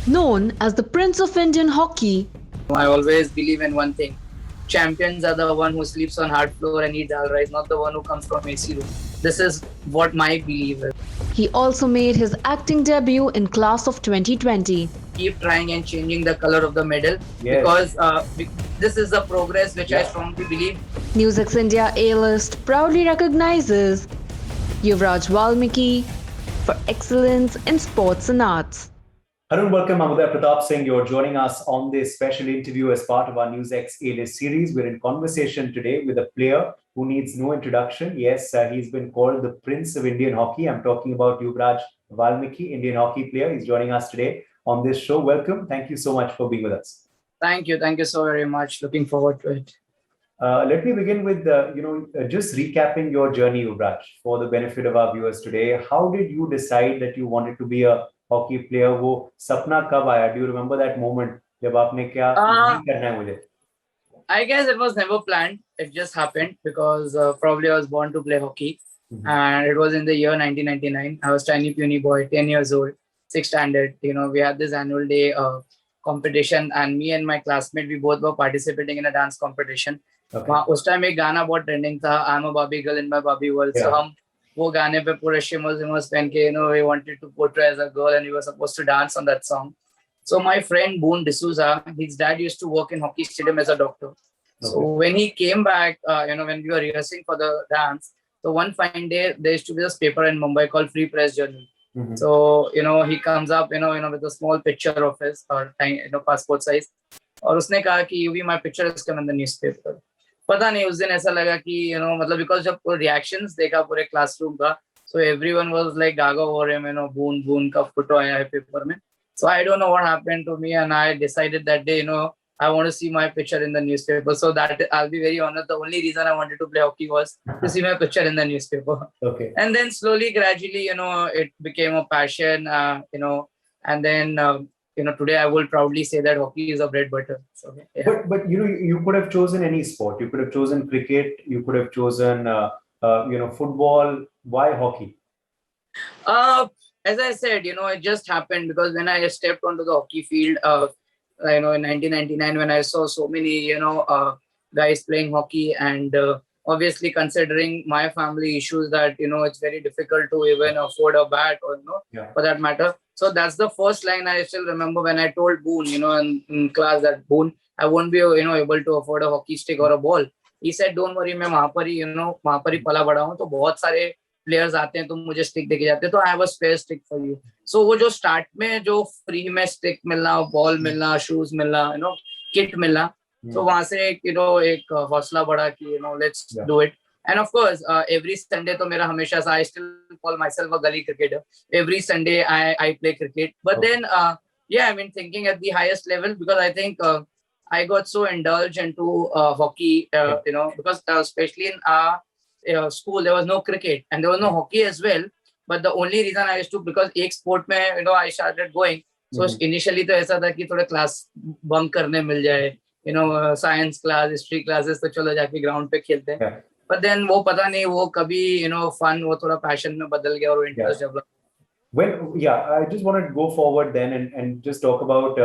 Known as the Prince of Indian Hockey, I always believe in one thing. Champions are the one who sleeps on hard floor and eat dal rice, not the one who comes from AC room. This is what my belief is. he also made his acting debut in Class of 2020. Keep trying and changing the color of the medal because this is the progress which I strongly believe. NewsX India A-List proudly recognizes Yuvraj Valmiki for excellence in sports and arts. Hello and welcome. I'm Uday Pratap Singh. You're joining us on this special interview as part of our NewsX A-List series. We're in conversation today with a player who needs no introduction. Yes, he's been called the Prince of Indian Hockey. I'm talking about Yuvraj Valmiki, Indian hockey player. He's joining us today on this show. Welcome. Thank you so much for being with us. Thank you. Thank you so very much. Looking forward to it. Let me begin with, just recapping your journey, Yuvraj, for the benefit of our viewers today. How did you decide that you wanted to be a hockey player? वो सपना कब आया? Do you remember that moment जब आपने क्या करना है मुझे? I guess it was never planned. It just happened because probably I was born to play hockey, and it was in the year 1999. I was tiny puny boy, 10 years old, 6th standard. We had this annual day competition, and me and my classmate, we both were participating in a dance competition. उस time एक गाना बहुत trending था, I'm a Barbie girl in my Barbie world. So हम वो गाने पे पूरे shimmers पहन के, we wanted to portray as a girl and we were supposed to dance on that song. So my friend Boone D'Souza, his dad used to work in hockey stadium as a doctor. So when he came back, when we were rehearsing for the dance, so one fine day there used to be this paper in Mumbai called Free Press Journal. So he comes up, with a small picture of his passport size, और उसने कहा कि you be my picture is come in the newspaper. पता नहीं उस दिन ऐसा लगा कि मतलब because जब reactions देखा पूरे क्लासरूम का, so everyone was like gaga over him, Boone का फोटो आया है पेपर में. So I don't know what happened to me, and I decided that day, I want to see my picture in the newspaper. So that I'll be very honest, the only reason I wanted to play hockey was to see my picture in the newspaper. Okay. And then slowly, gradually, it became a passion, and then today I will proudly say that hockey is a bread butter. So, yeah. But you could have chosen any sport. You could have chosen cricket. You could have chosen football. Why hockey? As I said, it just happened because when I stepped onto the hockey field, in 1999, when I saw so many guys playing hockey, and obviously considering my family issues that it's very difficult to even afford a bat or for that matter. So that's the first line I still remember when I told Boone, in class that Boone, I won't be able to afford a hockey stick or a ball. He said, don't worry, मैं वहाँ पर ही पला बड़ा हूँ, तो बहुत सारे players आते हैं, तुम मुझे स्टिक देके जाते हैं, तो I have a spare stick for you. So वो जो स्टार्ट में जो फ्री में स्टिक मिलना, बॉल मिलना, शूज मिलना, किट मिलना, तो वहां से एक हौसला बढ़ा कि let's do it. And of course, every Sunday तो मेरा हमेशा सा, I still call myself a gully cricketer. Every Sunday I play cricket. But then, thinking at the highest level, because I think I got so indulged into hockey, because especially in school, there was no cricket and there was no hockey as well. But the only reason I used to, because एक sport में, I started going. So initially तो ऐसा था कि थोड़ा class bunk करने मिल जाए, science class, history classes, तो चलो जाके ground पे खेलते हैं. But then वो पता नहीं वो कभी fun वो थोड़ा passion में बदल गया और interest develop. Well, I just wanted to go forward then and just talk about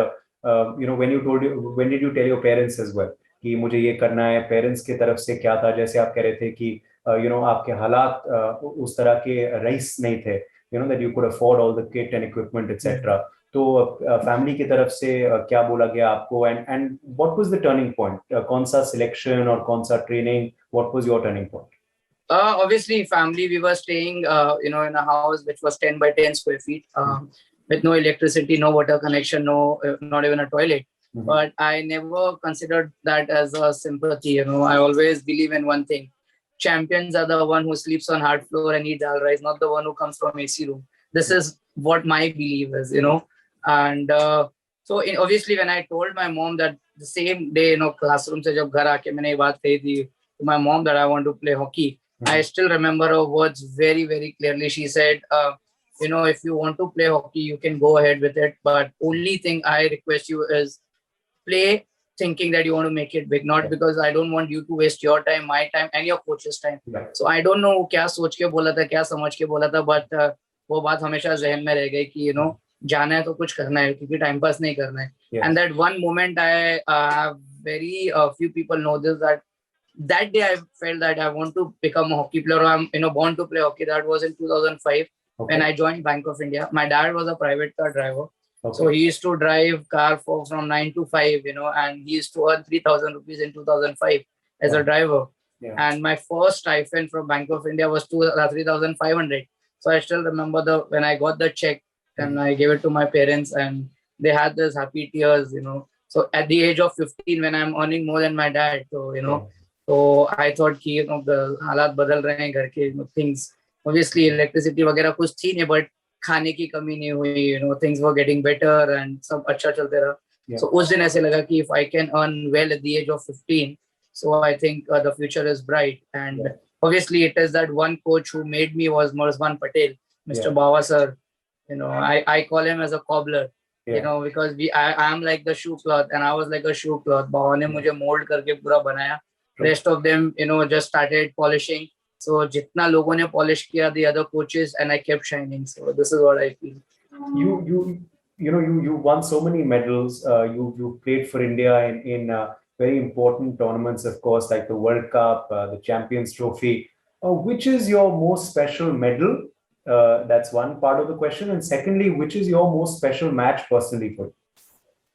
when did you tell your parents as well कि मुझे ये करना है? पेरेंट्स की तरफ से क्या था? जैसे आप कह रहे थे कि आपके हालात उस तरह के रईस नहीं थे, that you could afford all the kit and equipment etc. तो फैमिली की तरफ से क्या बोला गया आपको, and what was the turning point? कौन सा सिलेक्शन और कौन सा training? What was your turning point? Obviously, family, we were staying, in a house which was 10 by 10 square feet, with no electricity, no water connection, not even a toilet. But I never considered that as a sympathy. I always believe in one thing. Champions are the one who sleeps on hard floor and eat dal rice, not the one who comes from AC room. This is what my belief is, And so obviously, when I told my mom that the same day, classroom से जब घर आके मैंने ये बात कही थी to my mom that I want to play hockey, I still remember her words very, very clearly. She said, if you want to play hockey, you can go ahead with it. But only thing I request you is play thinking that you want to make it big, not because I don't want you to waste your time, my time, and your coach's time. So I don't know क्या सोच के बोला था, क्या समझ के बोला था, but वो बात हमेशा ज़हन में रह गई कि जाना है तो कुछ करना है, क्योंकि टाइम पास नहीं करना है. Yes. And that one moment I very few people know this, that day I felt that I want to become a hockey player. I'm born to play hockey. That was in 2005 when I joined Bank of India. My dad was a private car driver. Okay. So he used to drive car from 9 to 5, and he used to earn 3,000 rupees in 2005 as a driver. Yeah. And my first stipend from Bank of India was 3,500. So I still remember when I got the check and I gave it to my parents, and they had this happy tears, So at the age of 15, when I'm earning more than my dad, so I thought कि the हालात बदल रहे हैं घर के, things obviously electricity वगैरह कुछ थी नहीं, but खाने की कमी नहीं हुई, things were getting better and सब अच्छा चलते रहा. So उस दिन ऐसे लगा कि if I can earn well at the age of 15, so I think the future is bright. And obviously it is that one coach who made me was Marzban Patel, Mr. Bawa sir. I call him as a cobbler. Because I am like the shoe cloth and I was like a shoe cloth. Bawa ने मुझे mold करके पूरा बनाया. Rest of them, just started polishing. So जितना लोगों ने polish किया, the other coaches, and I kept shining. So this is what I feel. You won so many medals. You played for India in very important tournaments, of course, like the World Cup, the Champions Trophy. Which is your most special medal? That's one part of the question. And secondly, which is your most special match personally for you?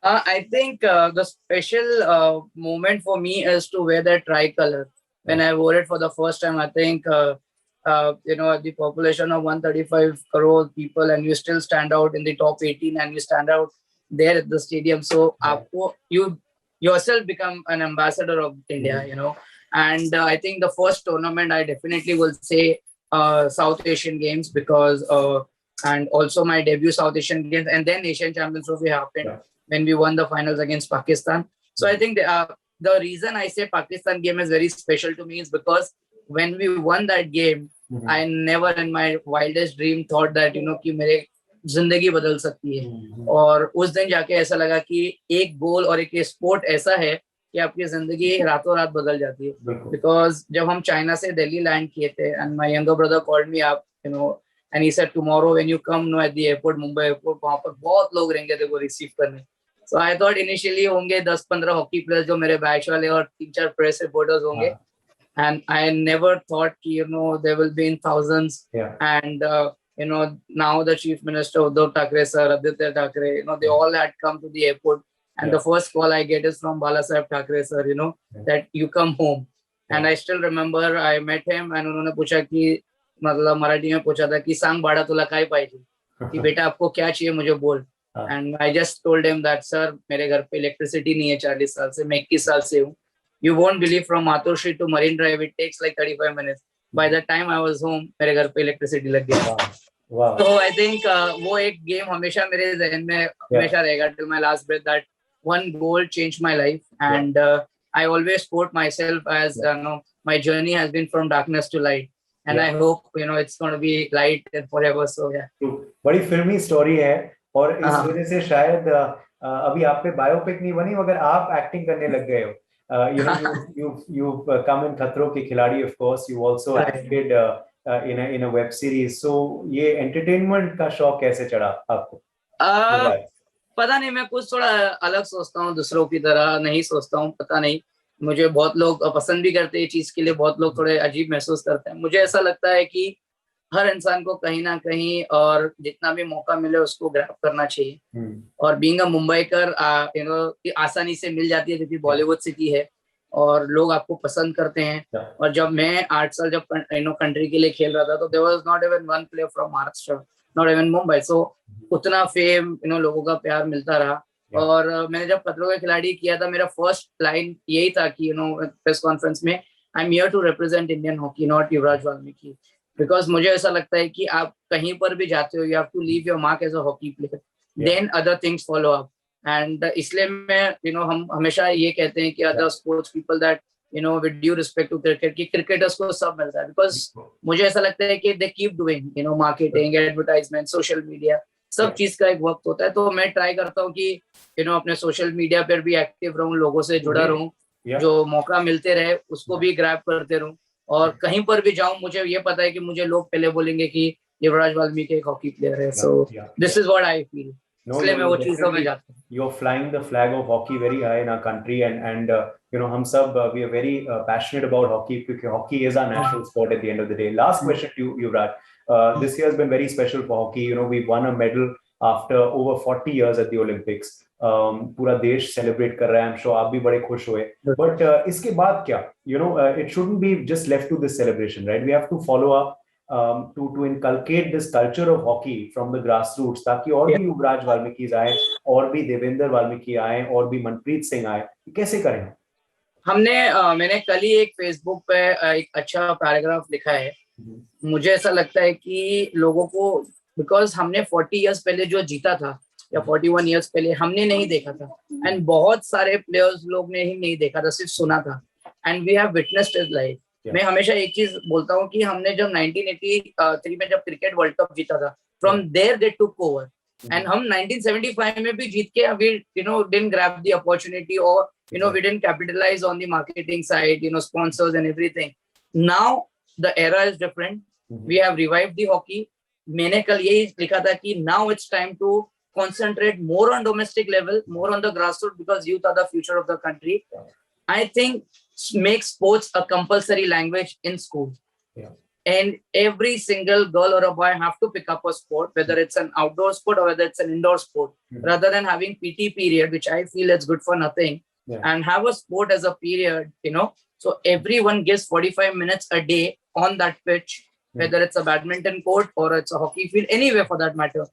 I think the special moment for me is to wear that tricolor. When I wore it for the first time, I think, the population of 135 crore people, and you still stand out in the top 18, and you stand out there at the stadium. So you yourself become an ambassador of India, And I think the first tournament, I definitely will say South Asian Games, because and also my debut South Asian Games, and then Asian Champions Trophy happened when we won the finals against Pakistan. So I think the reason I say Pakistan game is very special to me is because when we won that game, I never in my wildest dream thought that कि मेरे जिंदगी बदल सकती है. और उस दिन जाके ऐसा लगा कि एक गोल और एक स्पोर्ट ऐसा है कि आपकी जिंदगी रातों रात बदल जाती है. Because जब हम चाइना से दिल्ली लैंड किए थे, and my younger brother called me up, and he said tomorrow when you come at the airport, Mumbai airport, वहाँ पर बहुत लोग रहेंगे तेरे को रिसीव करने. So I thought initially होंगे 10-15 हॉकी प्लेयर्स जो मेरे बैच वाले और 3-4 प्रेस रिपोर्टर्स होंगे. And I never thought there will be in thousands. And now the Chief Minister Uddhav Thackeray sir, Aditya Thackeray, they all had come to the airport. And the first call I get is from Balasaheb Thackeray sir, that you come home. And I still remember I met him and उन्होंने पूछा कि मतलब मराठी में पूछा था कि सांग भाड़ा तुला काय पाहिजे, कि बेटा आपको क्या चाहिए मुझे बोल. And I just told him that sir मेरे घर पे इलेक्ट्रिसिटी नहीं है 40 साल से, मैं 21 साल से हूँ. You won't believe from Mathur Street to Marine Drive it takes like 35 minutes. By the time I was home मेरे घर पे इलेक्ट्रिसिटी लग गया. Wow. So I think वो एक गेम हमेशा मेरे ज़हन में हमेशा रहेगा till my last breath. That one goal changed my life, and I always quote myself as my journey has been from darkness to light, and I hope it's going to be light and forever. So बड़ी फिल्मी story है और इस वजह से शायद अभी आप पे बायोपिक नहीं बनी मगर आप एक्टिंग करने लग गए हो. You've come in खतरों के खिलाड़ी, of course. You also acted in a web series. So ये entertainment का शौक कैसे चढ़ा आपको? पता नहीं, मैं कुछ थोड़ा अलग सोचता हूँ, दूसरों की तरह नहीं सोचता हूँ. पता नहीं, मुझे बहुत लोग पसंद भी करते हैं चीज के लिए, बहुत लोग थोड़े अजीब महसूस करते हैं. मुझे ऐसा लगता है कि हर इंसान को कहीं ना कहीं और जितना भी मौका मिले उसको ग्रैब करना चाहिए. और बीइंग अ मुंबईकर आसानी से मिल जाती है क्योंकि बॉलीवुड सिटी है और लोग आपको पसंद करते हैं. और जब मैं 8 साल जब कंट्री के लिए खेल रहा था तो there was not even one player from Maharashtra, not even Mumbai. So उतना फेम लोगों का प्यार मिलता रहा. और मैंने जब खतरों के खिलाड़ी किया था, मेरा फर्स्ट लाइन यही था कि प्रेस कॉन्फ्रेंस में, I am here to represent Indian hockey, not Yuvraj Valmiki. Because मुझे ऐसा लगता है कि आप कहीं पर भी जाते हो, you have to leave your mark as a hockey player, then other things follow up. And इसलिए मैं हम हमेशा ये कहते हैं कि other sports people that with due respect to cricket, कि क्रिकेटर्स को सब मिलता है. बिकॉज मुझे ऐसा लगता है कि they keep doing marketing, advertisement, social media, सब चीज का एक वक्त होता है. तो मैं ट्राई करता हूँ कि अपने सोशल मीडिया पर भी एक्टिव रहूं, लोगों से जुड़ा रहूं, जो मौका मिलते रहे उसको भी ग्रैब करते रहूं. और कहीं पर भी जाऊं, मुझे ये पता है कि मुझे लोग पहले बोलेंगे कि युवराज वाल्मीकि एक हॉकी प्लेयर है. So this is what I feel. इसलिए मैं वो चीजों में जाता हूँ. You're flying the flag of hockey very high in our country, and you know, हम सब we are very passionate about hockey because hockey is our national sport at the end of the day. Last question to you, Yuvraj. This year has been very special for hockey. You know, we won a medal after over 40 years at the Olympics. पूरा देश celebrate कर रहा है. I'm sure आप भी बड़े खुश हुए. But इसके बाद क्या? You know, it shouldn't be just left to this celebration, right? We have to follow up. To inculcate this culture of hockey from the grassroots ताकि और भी युवराज वाल्मीकि आए, और भी देवेंद्र वाल्मीकि आए, और भी मनप्रीत सिंह आए. कैसे करें? मैंने कल ही एक फेसबुक पे एक अच्छा पैराग्राफ लिखा है. मुझे ऐसा लगता है कि लोगों को, बिकॉज हमने 40 इयर्स पहले जो जीता था या 41 इयर्स पहले हमने नहीं देखा था, एंड बहुत सारे प्लेयर्स लोग ने ही नहीं देखा था, सिर्फ सुना था, and we have witnessed it live. मैं हमेशा एक चीज बोलता हूँ कि हमने जब 1983 में जब क्रिकेट वर्ल्ड कप जीता था, from there they took over, and हम 1975 में भी जीत के we didn't grab the opportunity, or we didn't capitalize on the marketing side, sponsors and everything. Now the era is different. We have revived the hockey. मैंने कल यही लिखा था कि now it's time to concentrate more on domestic level, more on the grassroots, because youth are the future of the country. I think make sports a compulsory language in school. And every single girl or a boy have to pick up a sport, whether it's an outdoor sport or whether it's an indoor sport, rather than having PT period, which I feel is good for nothing, and have a sport as a period, so everyone gives 45 minutes a day on that pitch, whether it's a badminton court or it's a hockey field, anywhere for that matter,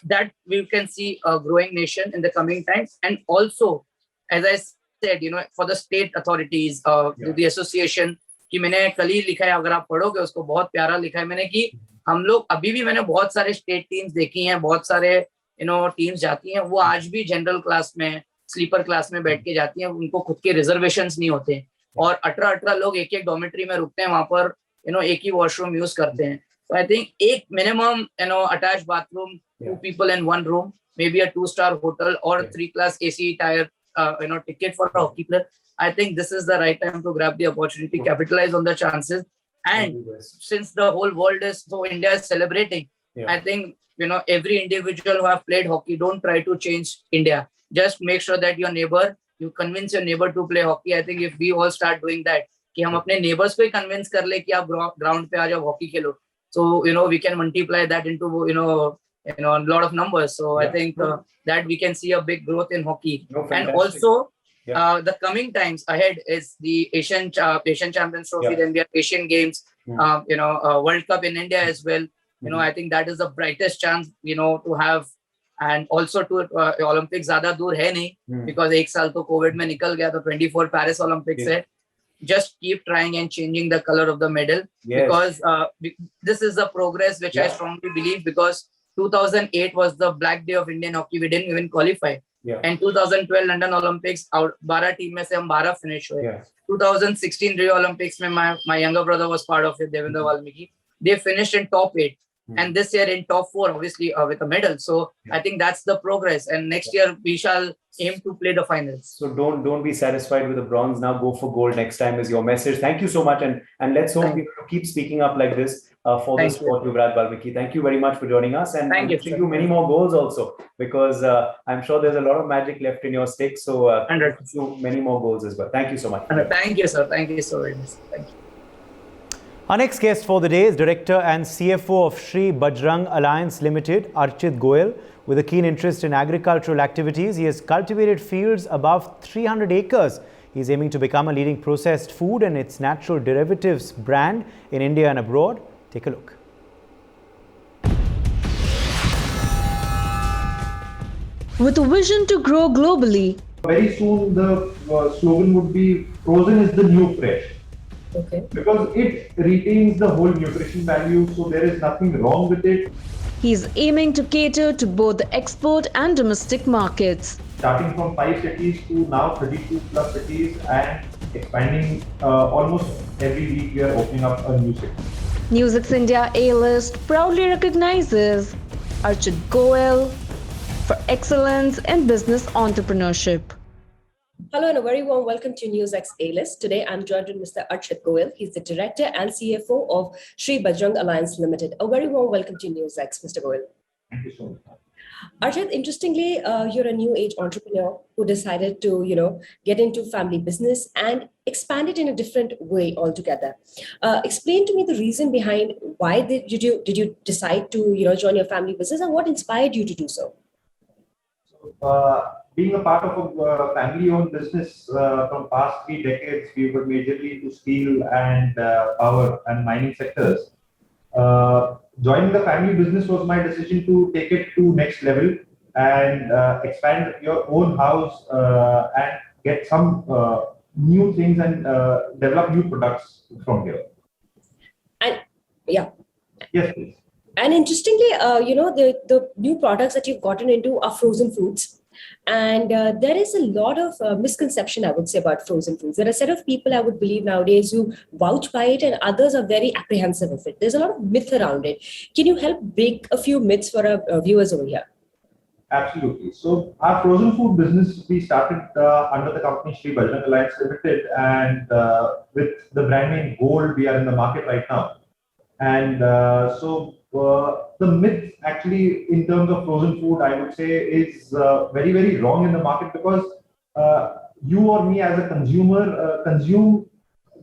that we can see a growing nation in the coming times. And also, as I said, for the state authorities, the association, कि मैंने कल ही लिखा है, अगर आप पढ़ोगे उसको, बहुत प्यारा लिखा है मैंने, कि हम लोग अभी भी, मैंने बहुत सारे स्टेट टीम्स देखी हैं, बहुत सारे टीम्स जाती हैं, वो आज भी जनरल क्लास में, स्लीपर क्लास में बैठ के जाती हैं, उनको खुद के रिजर्वेशंस नहीं होते, और 18 लोग एक एक डॉर्मेट्री में रुकते हैं, वहां पर एक ही वॉशरूम यूज करते हैं. So I think एक minimum attached bathroom, 2 people in 1 room, maybe a 2-star hotel or 3-class AC tier ticket for a hockey player. I think this is the right time to grab the opportunity, capitalize on the chances. And since the whole world is, so India is celebrating, I think, every individual who have played hockey, don't try to change India. Just make sure that you convince your neighbor to play hockey. I think if we all start doing that, कि हम अपने neighbors को ही convince कर ले कि आप ground पे आ जाओ, hockey Khelo. So, we can multiply that into, a lot of numbers. So I think that we can see a big growth in hockey. And also, the coming times ahead is the Asian Champions Trophy, then we have Asian Games, World Cup in India as well. I think that is the brightest chance, to have. And also to Olympics ज़्यादा दूर है नहीं, because एक साल तो COVID में निकल गया, तो 24 Paris Olympics है. Just keep trying and changing the color of the medal, because this is the progress which I strongly believe, because 2008 was the black day of Indian hockey. We didn't even qualify. And 2012 London Olympics, 12 team में से हम 12 finish हुए. 2016 Rio Olympics में my younger brother was part of it, Devendra Valmiki. They finished in top 8. And this year in top 4, obviously, with a medal. So I think that's the progress. And next year we shall aim to play the finals. So don't be satisfied with the bronze. Now go for gold next time is your message. Thank you so much, and let's hope you keep speaking up like this for the sport, Yuvraj Valmiki. Thank you very much for joining us, and wishing you many more goals also, because I'm sure there's a lot of magic left in your stick. So you many more goals as well. Thank you so much. Thank you, sir. Thank you so very much. Thank you. Our next guest for the day is Director and CFO of Shri Bajrang Alliance Limited, Archit Goyal. With a keen interest in agricultural activities, he has cultivated fields above 300 acres. He is aiming to become a leading processed food and its natural derivatives brand in India and abroad. Take a look. With a vision to grow globally, very soon the slogan would be "Frozen is the new fresh." Okay. Because it retains the whole nutrition value, so there is nothing wrong with it. he is aiming to cater to both the export and domestic markets. Starting from 5 cities to now 32 plus cities, and expanding almost every week we are opening up a new city. NewsX India A-List proudly recognizes Archit Goyal for excellence in business entrepreneurship. Hello and a very warm welcome to NewsX A-List. Today I'm joined with Mr. Archit Goyal. He's the Director and CFO of Shri Bajrang Alliance Limited. A very warm welcome to NewsX, Mr. Goyal. Thank you so much. Archit, interestingly, you're a new age entrepreneur who decided to, get into family business and expand it in a different way altogether. Explain to me the reason behind why did you decide to, join your family business and what inspired you to do so? Being a part of a family-owned business from past 3 decades, we were majorly into steel and power and mining sectors. Joining the family business was my decision to take it to next level and expand your own house and get some new things and develop new products from here. And yeah. Yes, please. And interestingly, the new products that you've gotten into are frozen foods. And there is a lot of misconception, I would say, about frozen foods. There are a set of people, I would believe nowadays, who vouch by it and others are very apprehensive of it. There's a lot of myth around it. Can you help break a few myths for our viewers over here? Absolutely. So our frozen food business, we started under the company Shri Bajrang Alliance Limited, and with the brand name Gold, we are in the market right now. And the myth actually in terms of frozen food, I would say, is very, very wrong in the market because you or me as a consumer consume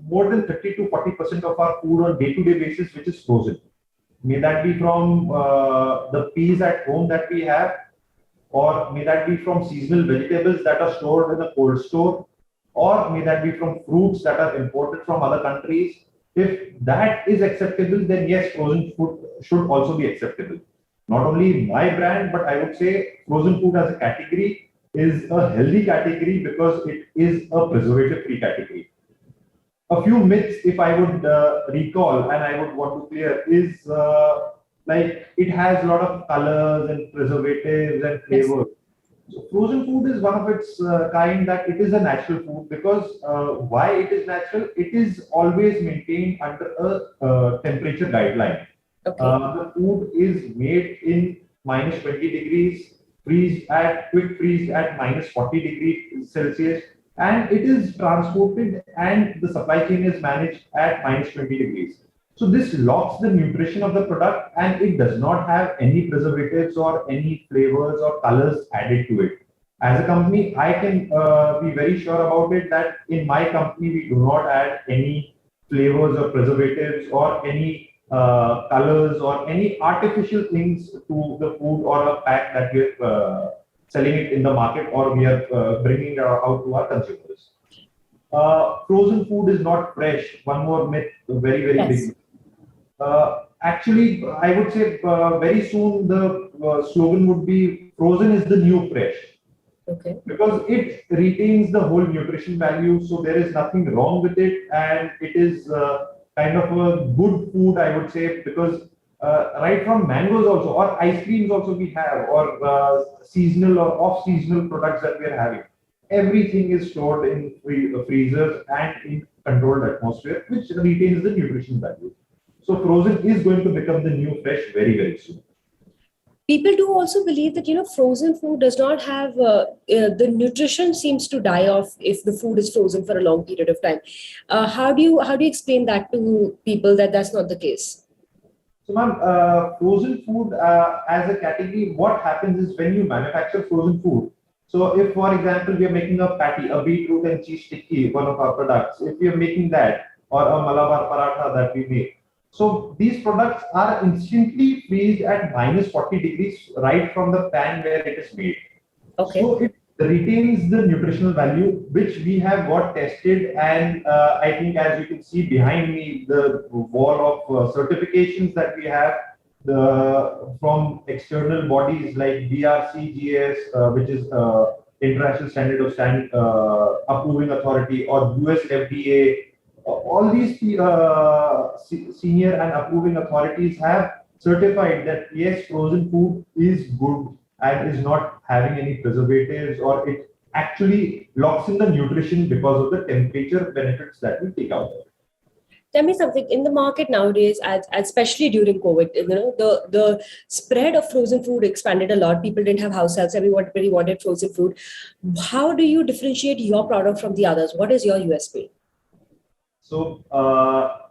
more than 30 to 40% of our food on day-to-day basis, which is frozen. May that be from the peas at home that we have, or may that be from seasonal vegetables that are stored in a cold store, or may that be from fruits that are imported from other countries. If that is acceptable, then yes, frozen food should also be acceptable. Not only my brand, but I would say frozen food as a category is a healthy category because it is a preservative-free category. A few myths, if I would recall and I would want to clear, is like it has a lot of colors and preservatives and flavors. So frozen food is one of its kind that it is a natural food because why it is natural? It is always maintained under a temperature guideline. Okay. The food is made in minus 20 degrees, quick freeze at minus 40 degrees Celsius, and it is transported and the supply chain is managed at minus 20 degrees. So this locks the nutrition of the product and it does not have any preservatives or any flavors or colors added to it. As a company, I can be very sure about it that in my company, we do not add any flavors or preservatives or any colors or any artificial things to the food or a pack that we are selling it in the market or we are bringing out to our consumers. Frozen food is not fresh. One more myth, very, very big. Actually, I would say very soon the slogan would be frozen is the new fresh. Okay. Because it retains the whole nutrition value, so there is nothing wrong with it, and it is kind of a good food, I would say, because right from mangoes also, or ice creams also we have, or seasonal or off-seasonal products that we are having. Everything is stored in freezers and in controlled atmosphere, which retains the nutrition value. So frozen is going to become the new fresh very, very soon. People do also believe that, frozen food does not have, the nutrition seems to die off if the food is frozen for a long period of time. How do you explain that to people that that's not the case? So ma'am, frozen food as a category, what happens is when you manufacture frozen food, so if for example, we are making a patty, a beetroot and cheese tikki, one of our products, if we are making that, or a Malabar paratha that we make, so these products are instantly freezed at minus 40 degrees right from the pan where it is made. Okay. So it retains the nutritional value, which we have got tested. And I think as you can see behind me, the wall of certifications that we have from external bodies like BRCGS, which is International Standard of Approving Authority, or US FDA. All these senior and approving authorities have certified that yes, frozen food is good and is not having any preservatives, or it actually locks in the nutrition because of the temperature benefits that we take out of it. Tell me something in the market nowadays, especially during COVID, the spread of frozen food expanded a lot. People didn't have house helps. Everybody wanted frozen food. How do you differentiate your product from the others? What is your USP? So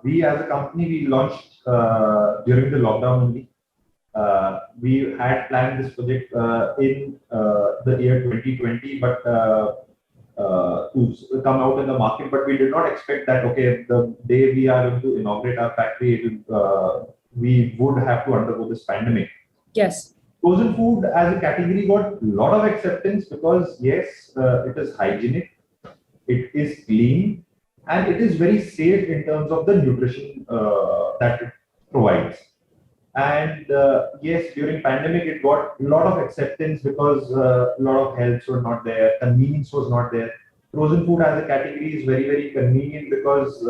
we as a company, we launched during the lockdown only. We had planned this project in the year 2020, but to come out in the market. But we did not expect that, okay, the day we are going to inaugurate our factory, we would have to undergo this pandemic. Yes. Frozen food as a category got a lot of acceptance because, yes, it is hygienic, it is clean, and it is very safe in terms of the nutrition that it provides. And yes, during pandemic, it got a lot of acceptance because a lot of helps were not there, convenience was not there. Frozen food as a category is very, very convenient because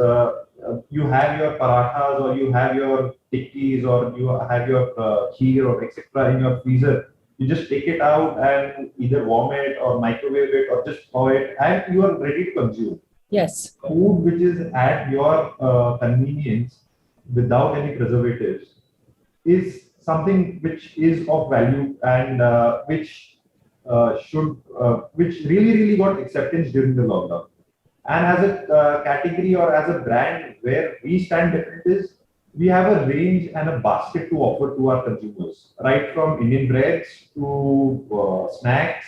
you have your parathas or you have your tikkis or you have your kheer or etc. in your freezer. You just take it out and either warm it or microwave it or just thaw it, and you are ready to consume. Yes. Food which is at your convenience without any preservatives is something which is of value and which really got acceptance during the lockdown. And as a category or as a brand, where we stand different is we have a range and a basket to offer to our consumers, right from Indian breads to snacks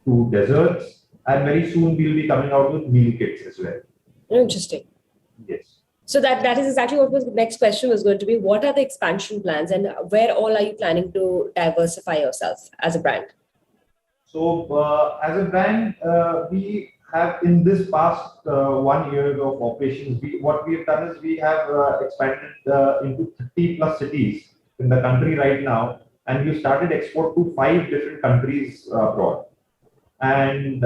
to desserts, and very soon we'll be coming out with meal kits as well. Interesting. Yes. So that is exactly what the next question was going to be. What are the expansion plans and where all are you planning to diversify yourself as a brand? So as a brand, we have in this past 1 year of operations, what we have done is we have expanded into 30 plus cities in the country right now, and we started export to 5 different countries abroad. And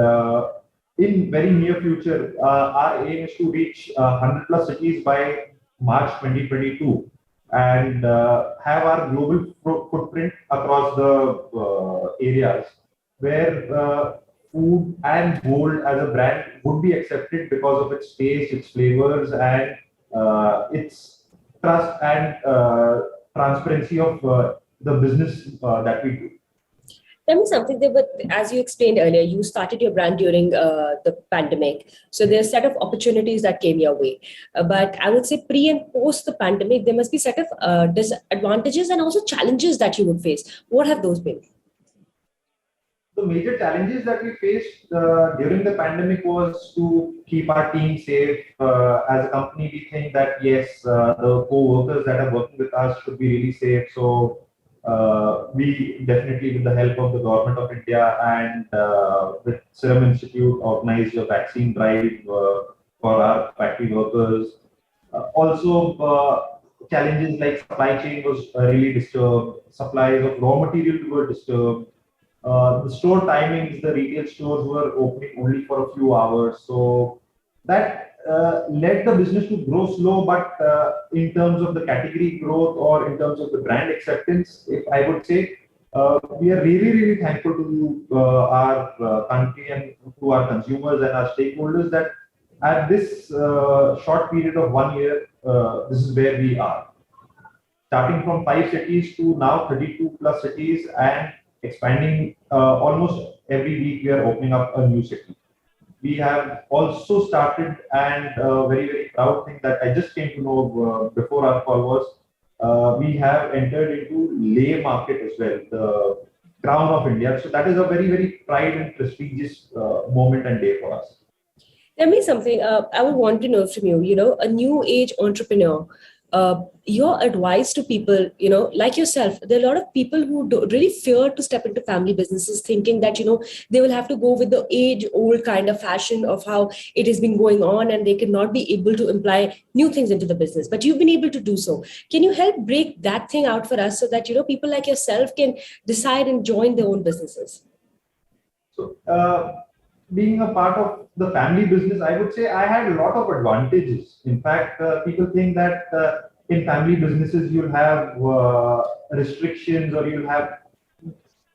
in very near future, our aim is to reach 100 plus cities by March 2022 and have our global footprint across the areas where food and gold as a brand would be accepted because of its taste, its flavors, and its trust and transparency of the business that we do. Tell me something, but as you explained earlier, you started your brand during the pandemic. So there's a set of opportunities that came your way. But I would say pre and post the pandemic, there must be a set of disadvantages and also challenges that you would face. What have those been? The major challenges that we faced during the pandemic was to keep our team safe. As a company, we think that yes, the co-workers that are working with us should be really safe. So we definitely, with the help of the government of India and with Serum Institute, organized a vaccine drive for our factory workers. Also, challenges like supply chain was really disturbed. Supplies of raw material were disturbed. The store timings, the retail stores were opening only for a few hours. So that led the business to grow slow, but in terms of the category growth or in terms of the brand acceptance, if I would say, we are really thankful to our country and to our consumers and our stakeholders that at this short period of 1 year, this is where we are. Starting from 5 cities to now 32 plus cities and expanding almost every week, we are opening up a new city. We have also started, and very proud thing that I just came to know before our call was we have entered into Leh market as well, the crown of India. So that is a very pride and prestigious moment and day for us. Tell me something. I would want to know from you. You know, a new age entrepreneur. Your advice to people, you know, like yourself, there are a lot of people who really fear to step into family businesses, thinking that, you know, they will have to go with the age-old kind of fashion of how it has been going on, and they cannot be able to imply new things into the business. But you've been able to do so. Can you help break that thing out for us so that, you know, people like yourself can decide and join their own businesses? So, being a part of the family business, I would say I had a lot of advantages. In fact, people think that in family businesses you'll have restrictions or you'll have.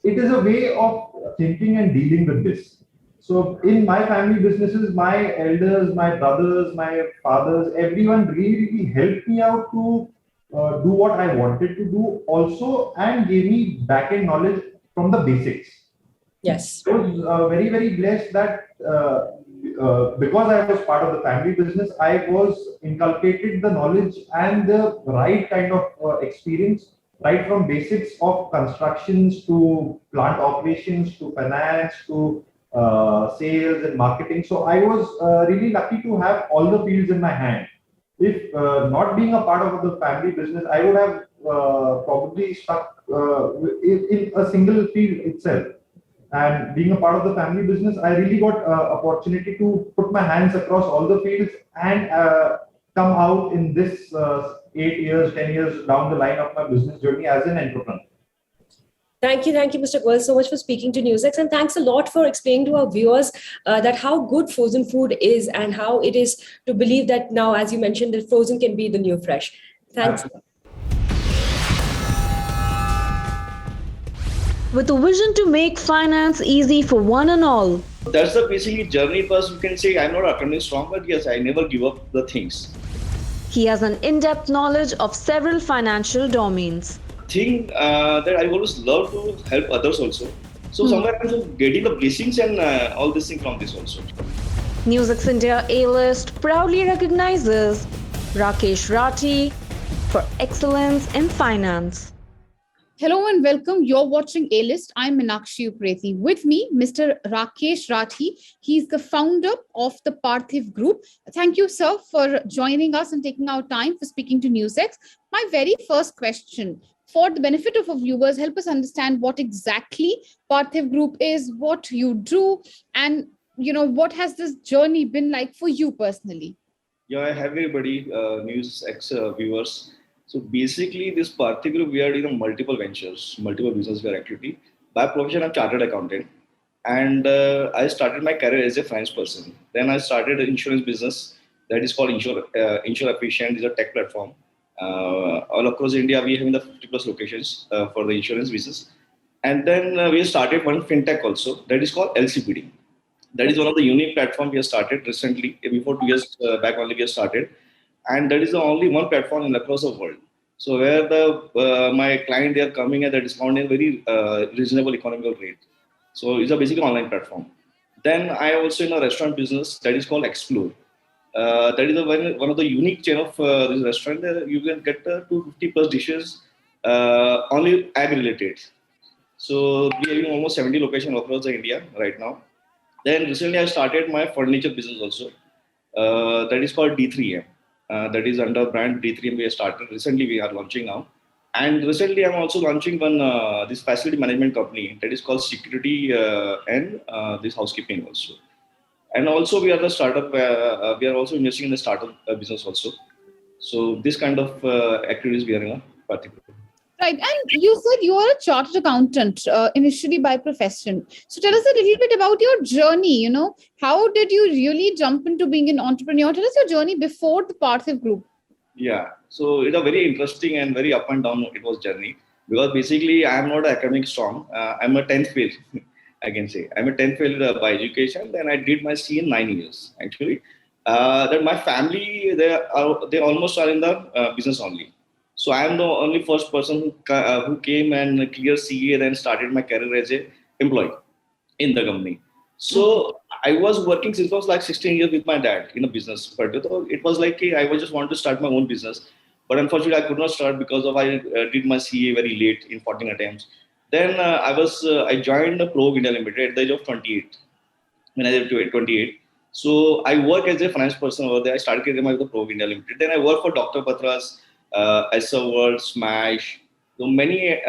It is a way of thinking and dealing with this. So in my family businesses, my elders, my brothers, my fathers, everyone really helped me out to do what I wanted to do also, and gave me back-end knowledge from the basics. Yes. I was very blessed that because I was part of the family business, I was inculcated the knowledge and the right kind of experience, right from basics of constructions to plant operations to finance to sales and marketing. So I was really lucky to have all the fields in my hand. If not being a part of the family business, I would have probably stuck in a single field itself. And being a part of the family business, I really got opportunity to put my hands across all the fields and come out in this 8 years, 10 years down the line of my business journey as an entrepreneur. Thank you, Mr. Goel, so much for speaking to NewsX, and thanks a lot for explaining to our viewers that how good frozen food is and how it is to believe that now, as you mentioned, that frozen can be the new fresh. Thanks. Absolutely. With a vision to make finance easy for one and all. That's the basically journey. First, you can say I'm not academically strong, but yes, I never give up the things. He has an in-depth knowledge of several financial domains. Thing that I always love to help others also. So somewhere I'm getting the blessings and all this thing from this also. NewsX India A-List proudly recognizes Rakesh Rathi for excellence in finance. Hello and welcome. You're watching A-List. I'm Meenakshi Upreti. With me, Mr. Rakesh Rathi. He's the founder of the Parthiv Group. Thank you, sir, for joining us and taking our time for speaking to NewsX. My very first question, for the benefit of our viewers, help us understand what exactly Parthiv Group is, what you do, and what has this journey been like for you personally? Yeah, I have everybody, NewsX viewers. So basically, this Parthiv Group, we are doing multiple ventures, multiple business activity. By profession, I'm a chartered accountant, and I started my career as a finance person. Then I started an insurance business that is called Insure Efficient. It's a tech platform. All across India, we have in the 50 plus locations for the insurance business. And then we started one fintech also that is called LCPD. That is one of the unique platforms we have started recently. Before 2 years back only we have started. And that is the only one platform in across the world. So where the my client, they are coming at a discount in very reasonable economical rate. So it's a basically online platform. Then I also in a restaurant business that is called Explore. That is one of the unique chain of this restaurant. You can get 250 plus dishes only egg related. So we are having almost 70 locations across the India right now. Then recently I started my furniture business also. That is called D3M. That is under brand D3M we have started. Recently we are launching now. And recently I'm also launching one this facility management company that is called Security and this housekeeping also. And also we are the startup, we are also investing in the startup business also. So this kind of activities we are in a particular. Right. And you said you are a chartered accountant initially by profession. So tell us a little bit about your journey. How did you really jump into being an entrepreneur? Tell us your journey before the Parthiv Group. Yeah. So it's a very interesting and very up and down it was journey, because basically I am not academic strong. I'm a 10th fail, I can say. I'm a 10th fail by education. Then I did my C in 9 years actually. That my family, they almost are in the business only. So I am the only first person who came and cleared CA, then started my career as a employee in the company. So I was working since I was like 16 years with my dad in a business. But it was like I was just want to start my own business. But unfortunately, I could not start because of I did my CA very late in 14 attempts. Then I joined the Pro India Limited at the age of 28. When I was 28. So I work as a finance person over there. I started career with the Pro India Limited. Then I worked for Dr. Patras, SO World, Smash. So many in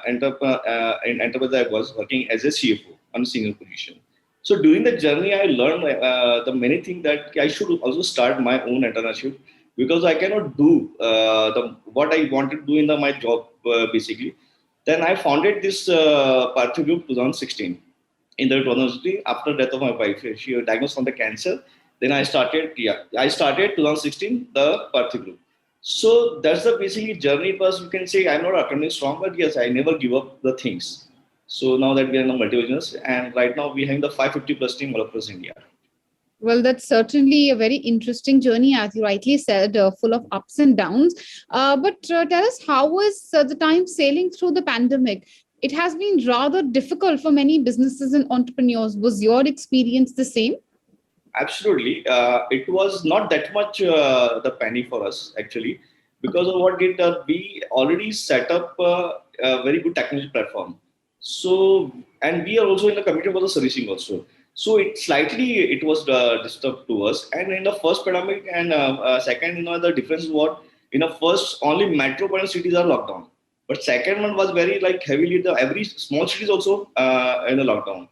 enterprise I was working as a CFO on a senior position. So during the journey, I learned the many things that I should also start my own entrepreneurship, because I cannot do what I wanted to do in my job basically. Then I founded this Parthiv Group 2016. In the 2016, after death of my wife, she was diagnosed from the cancer. Then I started 2016 the Parthiv Group. So that's the basically journey. First, you can say I'm not academically strong, but yes, I never give up the things. So now that we are in a multi-business, and right now we have the 550 plus team all across India. Well, that's certainly a very interesting journey, as you rightly said, full of ups and downs. But tell us, how was the time sailing through the pandemic? It has been rather difficult for many businesses and entrepreneurs. Was your experience the same? Absolutely. It was not that much the panic for us actually, because of what we already set up a very good technology platform. So, and we are also in the committee for the servicing also. So it was disturbed to us. And in the first pandemic and second, the difference is what in the first only metropolitan cities are locked down, but second one was very like heavily the every small cities also in the lockdown.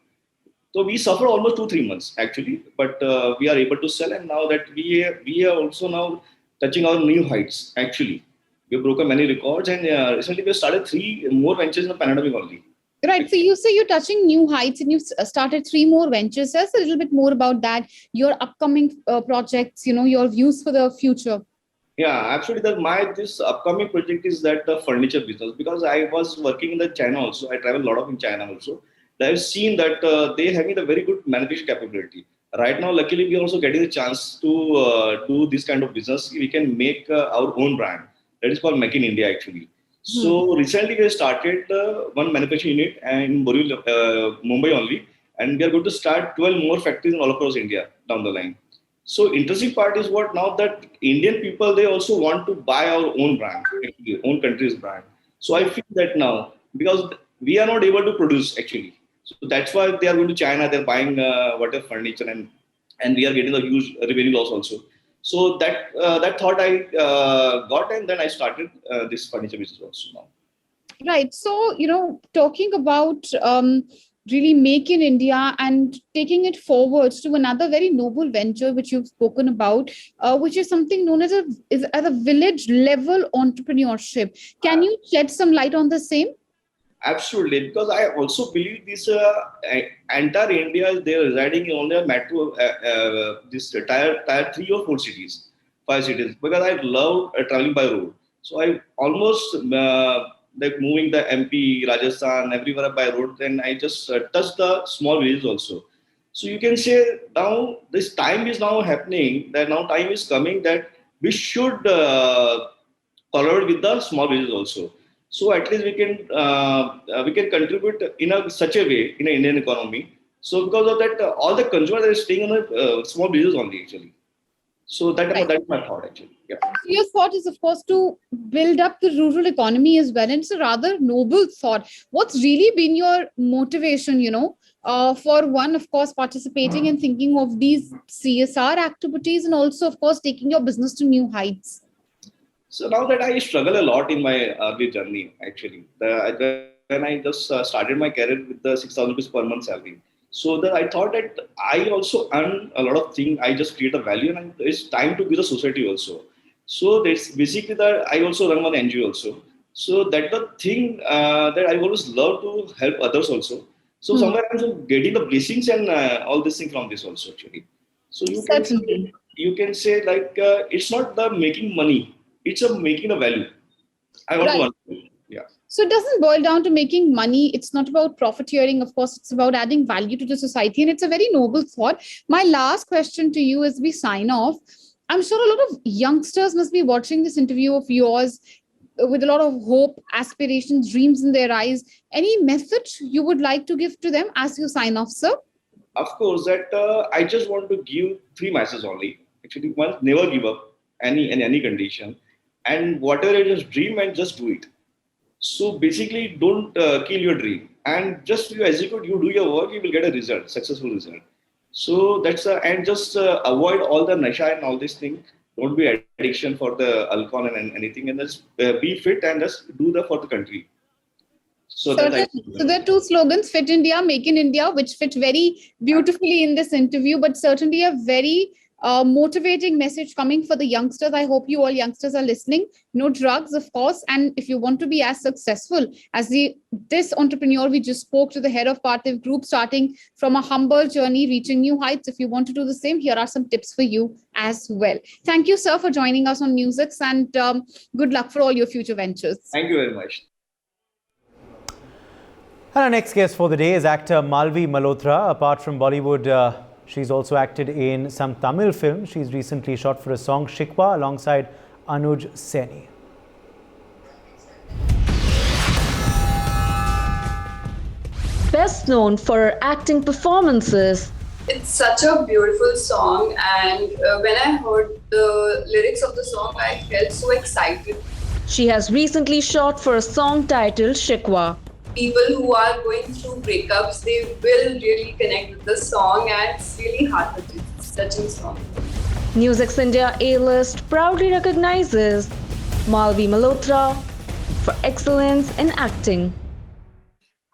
So we suffered almost 2-3 months actually, but we are able to sell, and now that we are also now touching our new heights. Actually, we have broken many records, and recently we have started 3 more ventures in the pandemic only. Right. So you say you're touching new heights and you've started 3 more ventures. Tell us a little bit more about that, your upcoming projects, your views for the future. Yeah, absolutely. This upcoming project is that the furniture business, because I was working in the China also. I travel a lot of in China also. I've seen that they having a very good manufacturing capability. Right now, luckily, we are also getting the chance to do this kind of business. We can make our own brand. That is called Make in India actually. So recently we started one manufacturing unit in Borivali, Mumbai only, and we are going to start 12 more factories all across India down the line. So interesting part is what now that Indian people, they also want to buy our own brand, actually, own country's brand. So I feel that now because we are not able to produce actually, so that's why they are going to China. They're buying whatever furniture, and we are getting a huge revenue loss also. So that thought I got, and then I started this furniture business also now. Right. So, talking about really Make in India and taking it forwards to another very noble venture which you've spoken about, which is something known as a village level entrepreneurship. Can you shed some light on the same? Absolutely, because I also believe this entire India they're residing in only a metro, this tier 3 or 4 cities, 5 cities. Because I love traveling by road, so I almost like moving the MP, Rajasthan, everywhere by road. Then I just touch the small villages also. So you can say now this time is now happening. That now time is coming that we should collaborate with the small villages also. So at least we can contribute in such a way in the Indian economy. So because of that, all the consumers are staying on a small business only actually. So that's my thought actually. Yeah. Your thought is, of course, to build up the rural economy as well. And it's a rather noble thought. What's really been your motivation, for one, of course, participating and thinking of these CSR activities and also, of course, taking your business to new heights? So now that I struggle a lot in my early journey, actually, when I just started my career with the 6,000 rupees per month salary. So that I thought that I also earn a lot of things. I just create a value, and it's time to give the society also. So that's basically that I also run one NGO also. So that the thing that I always love to help others also. So somewhere I'm also getting the blessings and all this thing from this also actually. So you can say like it's not the making money. It's a making a value. I want to earn. Yeah. So it doesn't boil down to making money. It's not about profiteering. Of course, it's about adding value to the society. And it's a very noble thought. My last question to you as we sign off. I'm sure a lot of youngsters must be watching this interview of yours with a lot of hope, aspirations, dreams in their eyes. Any message you would like to give to them as you sign off, sir? Of course, that I just want to give 3 messages only. Actually, one, never give up in any condition. And whatever you just dream and just do it. So basically, don't kill your dream, and just you execute, you do your work, you will get a result, successful result. So that's and just avoid all the nasha and all these things. Don't be addiction for the alcohol and anything, and just be fit and just do the for the country. So there are 2 slogans: Fit India, Make in India, which fit very beautifully in this interview, but certainly a very motivating message coming for the youngsters. I hope you all youngsters are listening. No drugs, of course. And if you want to be as successful as this entrepreneur we just spoke to, the head of Parthiv Group, starting from a humble journey, reaching new heights. If you want to do the same, here are some tips for you as well. Thank you, sir, for joining us on NewsX, and good luck for all your future ventures. Thank you very much. And our next guest for the day is actor Malvi Malhotra. Apart from Bollywood, she's also acted in some Tamil films. She's recently shot for a song Shikwa alongside Anuj Seni. Best known for her acting performances, it's such a beautiful song, and when I heard the lyrics of the song, I felt so excited. she has recently shot for a song titled Shikwa. People who are going through breakups, they will really connect with the song, and it's really heart-touching. It's a touching song. NewsX India A-List proudly recognizes Malvi Malhotra for excellence in acting.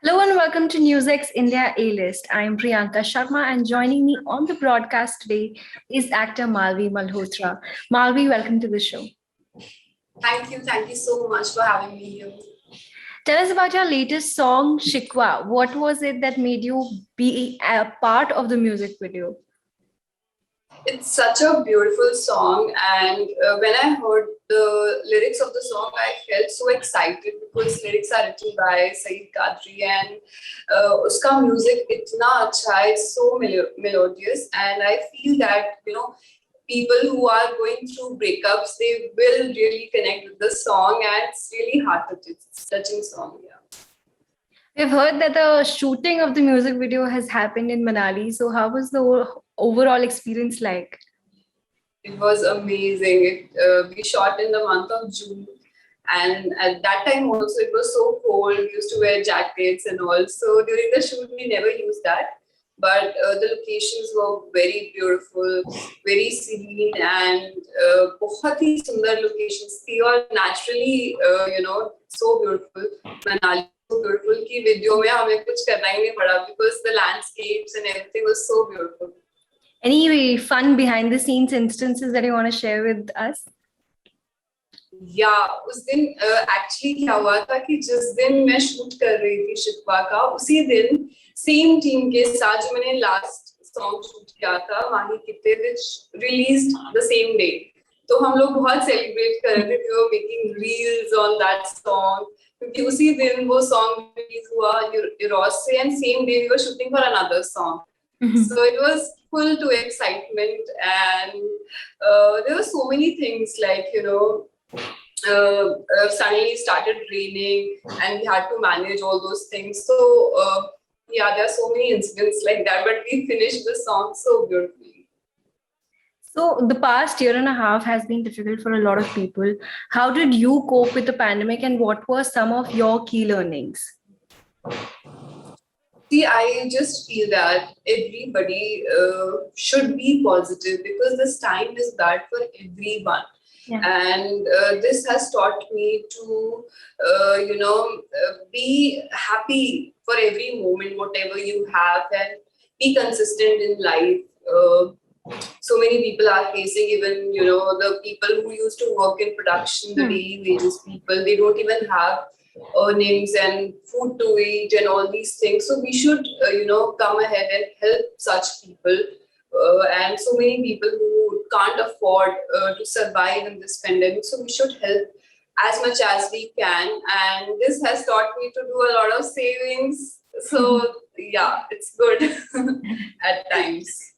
Hello and welcome to NewsX India A-List. I'm Priyanka Sharma, and joining me on the broadcast today is actor Malvi Malhotra. Malvi, welcome to the show. Thank you so much for having me here. Tell us about your latest song, Shikwa. What was it that made you be a part of the music video? It's such a beautiful song, and when I heard the lyrics of the song, I felt so excited because lyrics are written by Saeed Kadri, and uska music itna acha hai, it's so melodious, and I feel that people who are going through breakups, they will really connect with the song, and it's really heart-touching. It's a touching song, yeah. We've heard that the shooting of the music video has happened in Manali. So how was the overall experience like? It was amazing. We shot in the month of June, and at that time also it was so cold. We used to wear jackets and all. So during the shoot, we never used that. But the locations were very beautiful, very serene, and बहुत ही सुंदर locations थी और naturally, so beautiful. Manali so beautiful कि video में हमें कुछ करना ही नहीं पड़ा because the landscapes and everything was so beautiful. Any fun behind the scenes instances that you want to share with us? Yeah, उस दिन actually क्या हुआ था कि जिस दिन मैं shoot कर रही थी शिकवा का, उसी दिन same team के साथ जो मैंने last song shoot किया था माही किते, which released the same day. तो हम लोग बहुत celebrate कर रहे थे. We were making reels on that song क्योंकि उसी दिन वो song release हुआ Eros से, and same day we were shooting for another song. So it was full to excitement, and there were so many things like suddenly started raining and we had to manage all those things. So yeah, there are so many incidents like that, but we finished the song so beautifully. So the past year and a half has been difficult for a lot of people. How did you cope with the pandemic, and what were some of your key learnings? See, I just feel that everybody should be positive because this time is bad for everyone. Yeah. And this has taught me to, be happy for every moment, whatever you have, and be consistent in life. So many people are facing, even, the people who used to work in production, the daily wages people, they don't even have earnings and food to eat and all these things. So we should, come ahead and help such people. And so many people who can't afford to survive in this pandemic. So we should help as much as we can. And this has taught me to do a lot of savings. So yeah, it's good at times.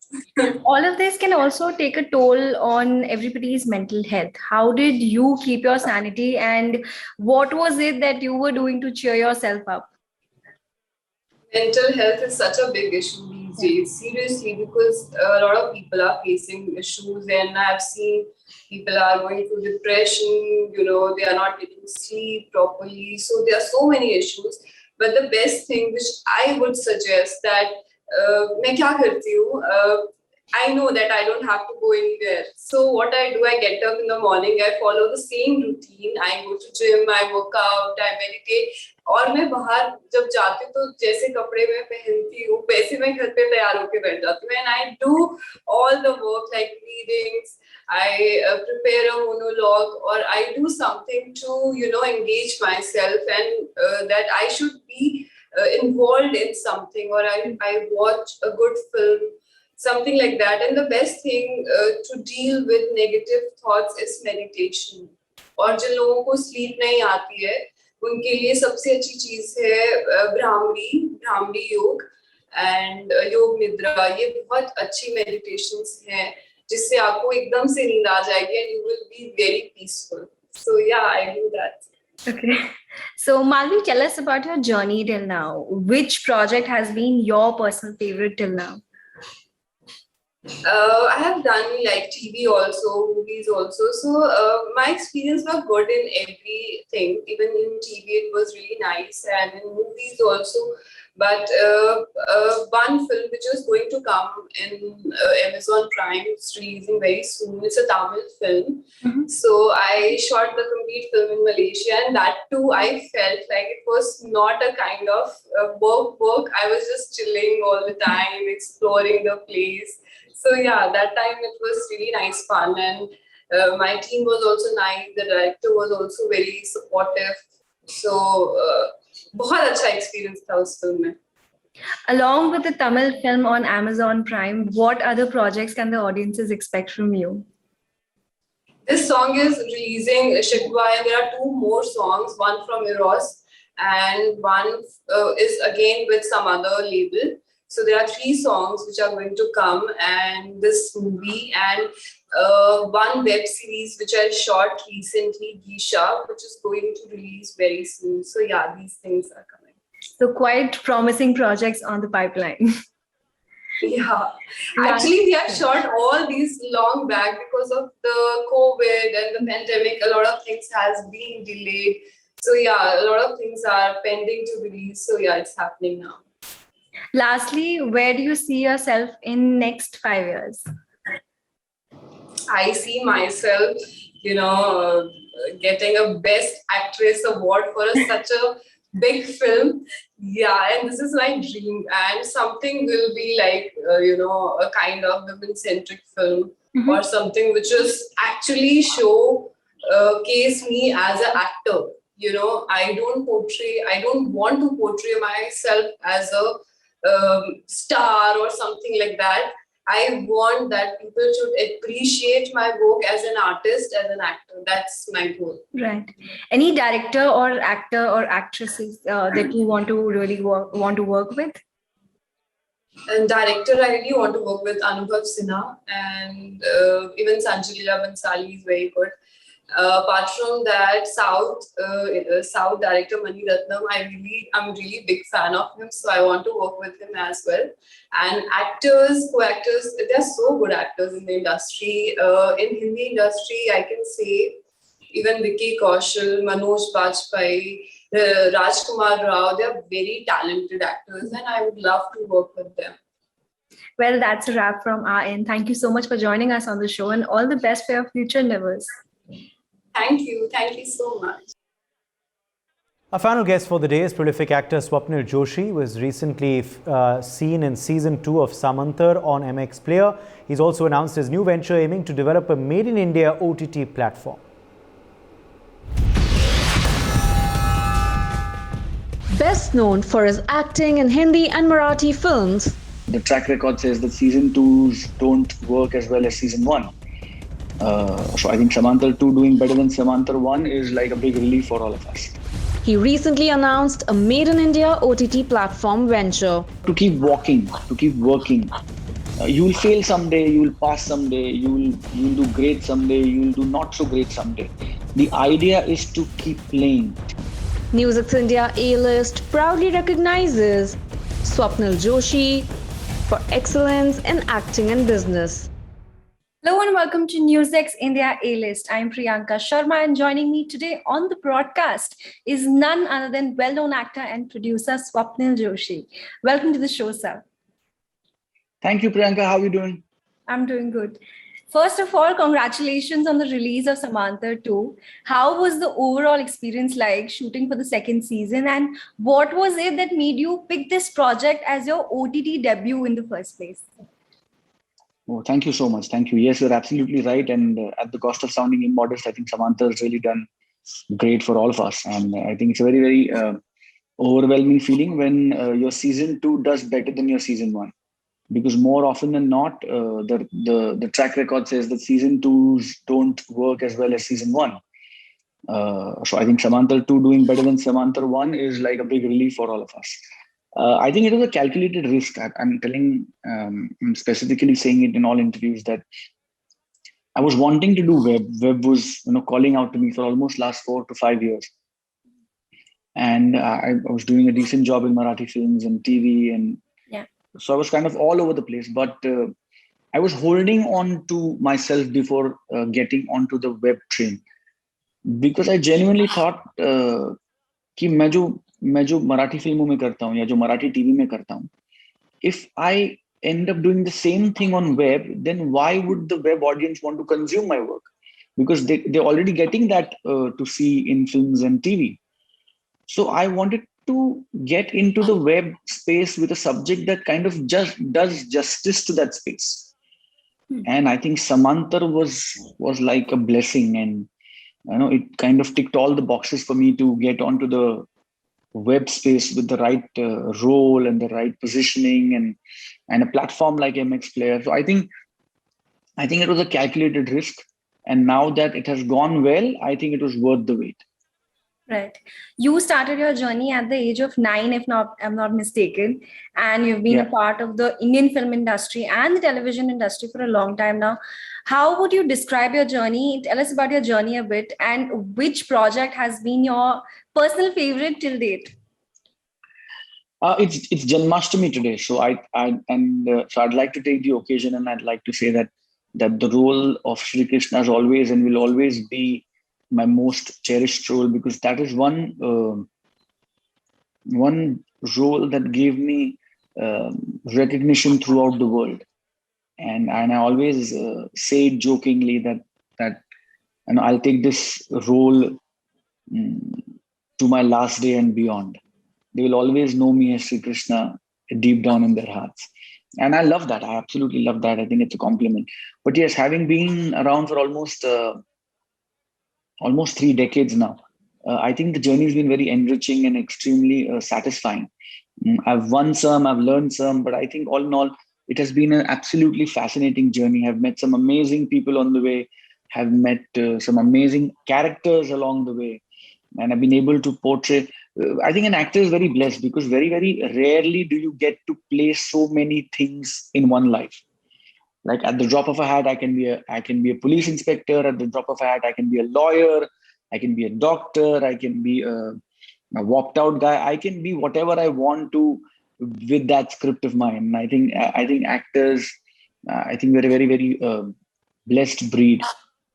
All of this can also take a toll on everybody's mental health. How did you keep your sanity, and what was it that you were doing to cheer yourself up? Mental health is such a big issue these days, seriously, because a lot of people are facing issues, and I've seen people are going through depression, they are not getting sleep properly. So there are so many issues. But the best thing which I would suggest that मैं क्या करती हूँ, I know that I don't have to go anywhere. So what I do, I get up in the morning, I follow the same routine. I go to gym, I work out, I meditate. और मैं बाहर जब जाती हूँ तो जैसे कपड़े मैं पहनती हूँ वैसे मैं घर पे तैयार होके बैठ जाती हूँ. And I do all the work like readings, I prepare a monologue, or I do something to engage myself, and that I should be involved in something, or I watch a good film, something like that. And the best thing to deal with negative thoughts is meditation. और जिन लोगों को sleep नहीं आती है, उनके लिए सबसे अच्छी चीज है भ्रामरी योग एंड योग निद्रा. ये बहुत अच्छी मेडिटेशंस हैं जिससे आपको एकदम से नींद आ जाएगी and you will be very peaceful. So yeah, I do that. Okay. So Malvi, tell us about your journey till now. Which project has been your personal favorite till now? I have done like TV also, movies also. So my experience was good in everything. Even in TV, it was really nice, and in movies also. But one film which is going to come in Amazon Prime, it's releasing very soon. It's a Tamil film. Mhm. So I shot the complete film in Malaysia, and that too, I felt like it was not a kind of work. I was just chilling all the time, exploring the place. So yeah, that time it was really nice fun, and my team was also nice. The director was also very supportive. So बहुत अच्छा experience था उस film में. Along with the Tamil film on Amazon Prime, what other projects can the audiences expect from you? This song is releasing Shikwa, and there are 2 more songs, one from Eros and one is again with some other label. So there are 3 songs which are going to come, and this movie and one web series which I shot recently, Geisha, which is going to release very soon. So yeah, these things are coming. So quite promising projects on the pipeline. Yeah, actually we have shot all these long back because of the COVID and the pandemic. A lot of things has been delayed. So yeah, a lot of things are pending to release. So yeah, it's happening now. Lastly, where do you see yourself in next 5 years? I see myself, getting a Best Actress award for such a big film. Yeah, and this is my dream. And something will be like, a kind of women-centric film, Mhm. or something which is actually showcase me as an actor. I don't want to portray myself as a star or something like that. I want that people should appreciate my work as an artist, as an actor. That's my goal. Right. Any director or actor or actresses that you want to really work with? And director, I really want to work with Anubhav Sinha, and even Sanjay Leela Bansali is very good. Apart from that, South director Mani Ratnam, I'm really big fan of him, so I want to work with him as well. And actors, co-actors, they're so good actors in the industry. In Hindi industry, I can say even Vicky Kaushal, Manoj Bajpayee, Rajkumar Rao, they're very talented actors, and I would love to work with them. Well, that's a wrap from our end. Thank you so much for joining us on the show, and all the best for your future endeavors. Thank you so much. Our final guest for the day is prolific actor Swapnil Joshi, who was recently seen in season 2 of Samantar on MX Player. He's also announced his new venture aiming to develop a Made in India OTT platform. Best known for his acting in Hindi and Marathi films, the track record says that season 2s don't work as well as season 1. So I think Samantar 2 doing better than Samantar 1 is like a big relief for all of us. he recently announced a Made in India OTT platform venture. To keep walking, to keep working. You will fail someday, you will pass someday, you will do great someday, you will do not so great someday. The idea is to keep playing. NewsX India A-List proudly recognizes Swapnil Joshi for excellence in acting and business. Hello and welcome to NewsX India A-List. I'm Priyanka Sharma, and joining me today on the broadcast is none other than well-known actor and producer Swapnil Joshi. Welcome to the show, sir. Thank you, Priyanka. How are you doing? I'm doing good. First of all, congratulations on the release of Samantar 2. How was the overall experience like shooting for the second season, and what was it that made you pick this project as your OTT debut in the first place? Oh, thank you so much. Thank you. Yes, you're absolutely right. And at the cost of sounding immodest, I think Samantha has really done great for all of us. And I think it's a very, very overwhelming feeling when your season 2 does better than your season 1. Because more often than not, the track record says that season 2s don't work as well as season 1. So I think Samantar 2 doing better than Samantar 1 is like a big relief for all of us. I think it was a calculated risk. I'm telling, I'm specifically saying it in all interviews that I was wanting to do web. Web was, calling out to me for almost last 4 to 5 years. And I was doing a decent job in Marathi films and TV. And so I was kind of all over the place. But I was holding on to myself before getting onto the web train. Because I genuinely thought कि मैं जो मराठी फिल्मों में करता हूँ या जो Marathi TV में करता हूँ, if I end up doing the same thing on web, then why would the web audience want to consume my work? Because they're already getting that to see in films and TV. So I wanted to get into the web space with a subject that kind of just does justice to that space. And I think Samantar was like a blessing, and it kind of ticked all the boxes for me to get onto the web space with the right role and the right positioning and a platform like MX Player. So I think it was a calculated risk, and now that it has gone well, I think it was worth the wait. Right. You started your journey at the age of 9, if I'm not mistaken, and you've been a part of the Indian film industry and the television industry for a long time now. How would you describe your journey? Tell us about your journey a bit, and which project has been your personal favorite till date? It's Janmashtami today, so so I'd like to take the occasion, and I'd like to say that the role of Shri Krishna is always and will always be my most cherished role, because that is one role that gave me recognition throughout the world, and I always say it jokingly that I'll take this role to my last day and beyond. They will always know me as Sri Krishna deep down in their hearts. And I love that. I absolutely love that. I think it's a compliment. But yes, having been around for almost 3 decades now, I think the journey has been very enriching and extremely satisfying. I've won some, I've learned some, but I think all in all, it has been an absolutely fascinating journey. I've met some amazing people on the way, have met some amazing characters along the way, and I've been able to portray. I think an actor is very blessed, because very, very rarely do you get to play so many things in one life. Like at the drop of a hat, I can be a police inspector. At the drop of a hat, I can be a lawyer. I can be a doctor. I can be a walked out guy. I can be whatever I want to with that script of mine. And I think actors, I think we're a very, very blessed breed.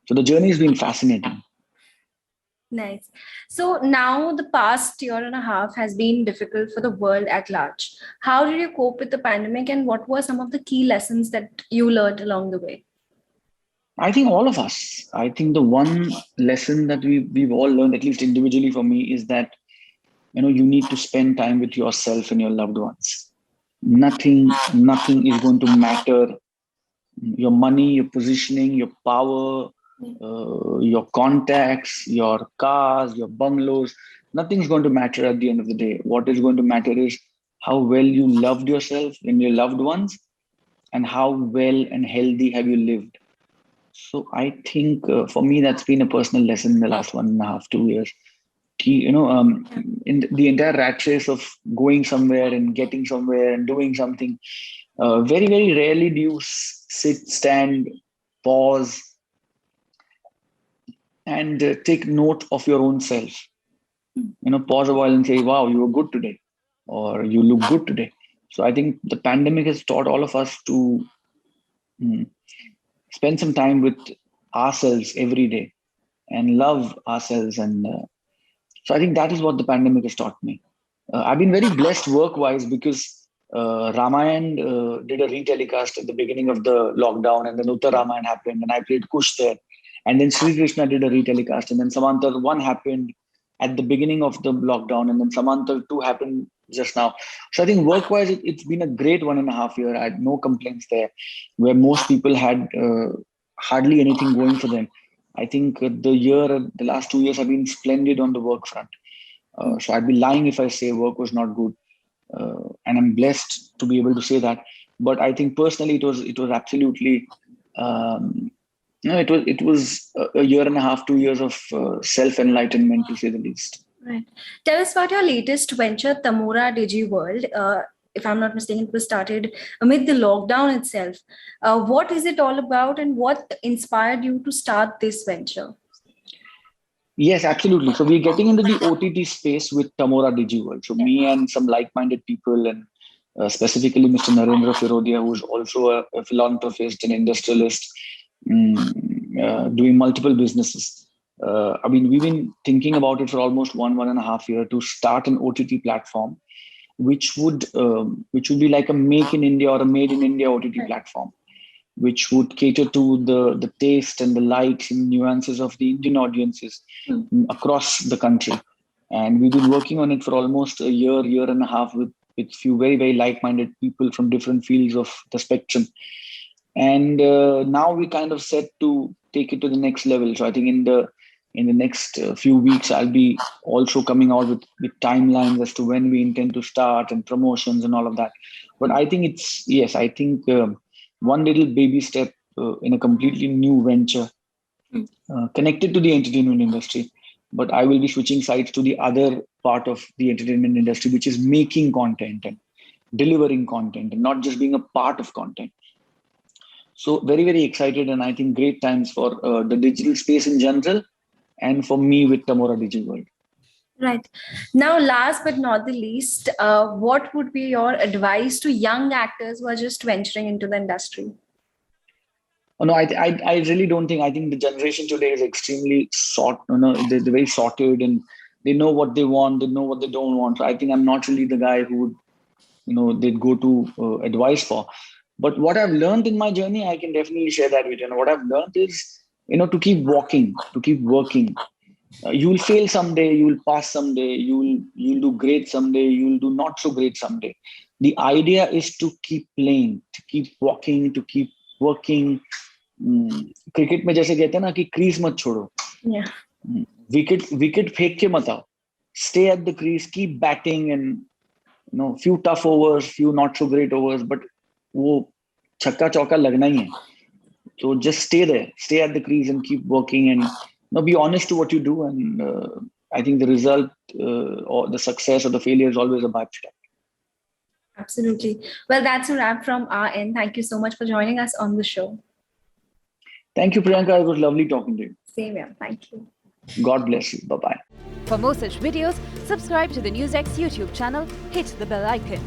So the journey has been fascinating. Nice. So now the past year and a half has been difficult for the world at large. How did you cope with the pandemic, and what were some of the key lessons that you learned along the way? I think all of us. I think the one lesson that we've all learned, at least individually for me, is that you need to spend time with yourself and your loved ones. Nothing is going to matter. Your money, your positioning, your power, your contacts, your cars, your bungalows, nothing's going to matter at the end of the day. What is going to matter is how well you loved yourself and your loved ones, and how well and healthy have you lived. So I think for me, that's been a personal lesson in the last 1.5, 2 years. In the entire rat race of going somewhere and getting somewhere and doing something, very, very rarely do you sit, stand, pause, and take note of your own self. Pause a while and say, wow, you were good today, or you look good today. So I think the pandemic has taught all of us to spend some time with ourselves every day and love ourselves. And so I think that is what the pandemic has taught me. I've been very blessed work-wise, because Ramayan did a retelecast at the beginning of the lockdown, and then Uttar Ramayan happened, and I played Kush there. And then Sri Krishna did a retelecast, and then Samantar 1 happened at the beginning of the lockdown, and then Samantar 2 happened just now. So I think work-wise, it's been a great 1.5 years. I had no complaints there, where most people had hardly anything going for them. I think the last 2 years have been splendid on the work front. So I'd be lying if I say work was not good. And I'm blessed to be able to say that. But I think personally, it was absolutely No, it was a year and a half, 2 years of self-enlightenment, to say the least. Right. Tell us about your latest venture, Tamora DigiWorld. If I'm not mistaken, it was started amid the lockdown itself. What is it all about, and what inspired you to start this venture? Yes, absolutely. So we're getting into the OTT space with Tamora DigiWorld. So me and some like-minded people, and specifically Mr. Narendra Firodia, who's also a philanthropist and industrialist, doing multiple businesses. I mean, we've been thinking about it for almost 1.5 years to start an OTT platform, which would be like a Make in India or a Made in India OTT platform, which would cater to the taste and the likes and nuances of the Indian audiences across the country. And we've been working on it for almost a year and a half with few very, very like-minded people from different fields of the spectrum. And now we kind of set to take it to the next level. So I think in the next few weeks, I'll be also coming out with timelines as to when we intend to start and promotions and all of that. But I think one little baby step in a completely new venture connected to the entertainment industry. But I will be switching sides to the other part of the entertainment industry, which is making content and delivering content and not just being a part of content. So very, very excited, and I think great times for the digital space in general and for me with Tamora DigiWorld. Right. Now, last but not the least, what would be your advice to young actors who are just venturing into the industry? Oh, no, I really don't think. I think the generation today is extremely they're very sorted, and they know what they want, they know what they don't want. So I think I'm not really the guy who would, they'd go to advice for. But what I've learned in my journey, I can definitely share that with you. And what I've learned is, to keep walking, to keep working. You will fail someday, you will pass someday, you'll do great someday, you'll do not so great someday. The idea is to keep playing, to keep walking, to keep working. Cricket में जैसे कहते हैं ना कि crease मत छोड़ो, wicket फेंक के मत आओ, stay at the crease, keep batting, and few tough overs, few not so great overs, but वो छक्का चौका लगना ही है. So just stay there, stay at the crease and keep working, and be honest to what you do, and I think the result or the success or the failure is always a byproduct. Absolutely. Well, that's a wrap from our end. Thank you so much for joining us on the show. Thank you, Priyanka. It was lovely talking to you. Same here. Thank you. God bless you. Bye-bye. For more such videos, subscribe to the NewsX YouTube channel, hit the bell icon.